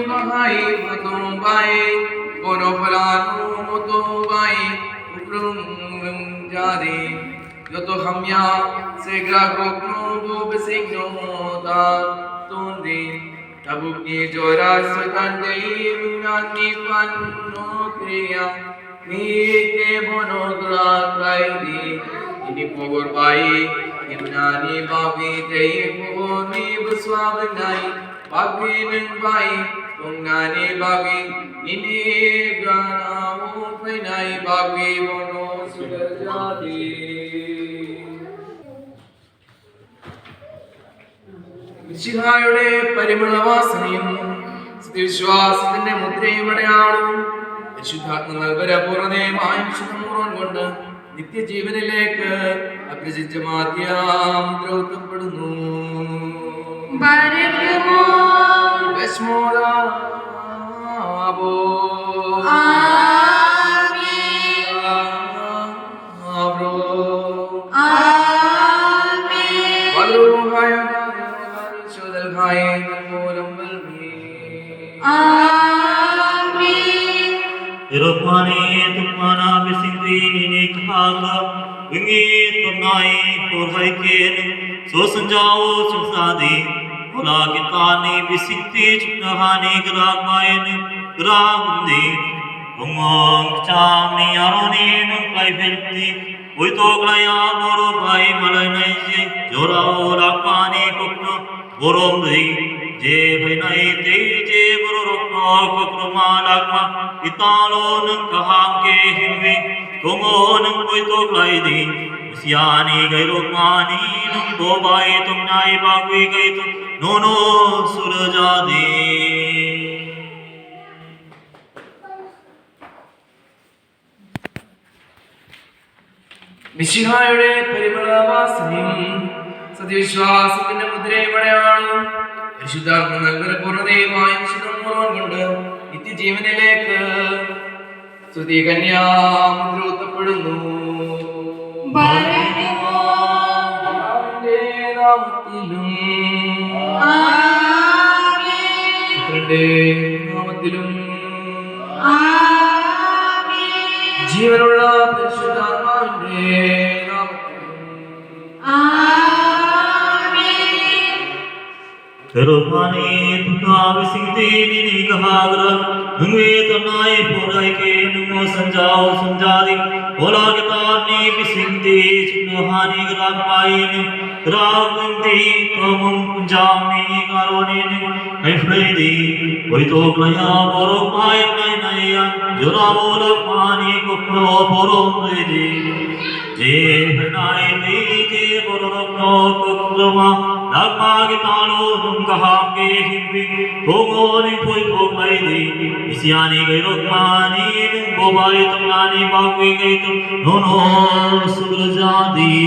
bahai matung bai kono phalanu mutung bai uprum jadi yoto hamya segra krokno bo besigno ta tundi tabukni jora sutan dei nani panno kriya ni ke bono gra kaidi ini pogor bai imnani babi dei poni beswabenai babi neng bai tungani babi ini ganamu penai babi bono sudah jadi മിശിഹായുടെ പരിമളവാസനയും വിശ്വാസത്തിന്റെ മുദ്രയും അടയാളവും പരിശുദ്ധാത്മ നൽപരപൂർണതയുമായ വിശുദ്ധമൂറോൻ കൊണ്ട് നിത്യജീവനിലേക്ക് അപ്രസിദ്ധമാക്കിയ മുദ്ര ഉത്തപ്പെടുന്നു. Irokmane tukmana bisingri ni khaga wingi tunai porhai ken so sanjao susadi ola kitani bisingti chunahani gragmain gragndi gongong chamni aroni nang kai velti oito glaya moro bai malanai je jora ola pani kokno borom dei je bhainai te je boro rokno kokma lagma italon kaham ke himvi gongon oito glai di siani gai rokmani nung bobai tum nai bagwi gai tu nono surajadi മിശിഹായുടെ പരിമളവാസനയും സത്യവിശ്വാസത്തിന്റെ മുദ്രയും അടയാളവും പരിശുദ്ധാത്മ നൽപരപൂർണതയുമായ വിശുദ്ധമൂറോൻ കൊണ്ട് നിത്യജീവനിലേക്ക് സ്തുതി കന്യാമുദ്ര ഉത്തപ്പെടുന്നു. നാമത്തിലും പുത്രന്റെ നാമത്തിലും ജീവനുള്ള പരിശുദ്ധാത്മാവിന്റെ Terupane tuka bisingti ni kahagra nungwe tanai porai ke nungo sanjao sanjadi ola kitani bisingti chunahani gragmain gragndi tomum punjami karonin ai freidi oito glaya borok pai nai naya jora borok mani kokro borom redi je nai te je borok no kokroma Nagmagi talo nung kahangge himbi Gongoni pui koglai di Isyani gay rokmani nung bobay tamlani bagwi gay tum Nono sugrajadi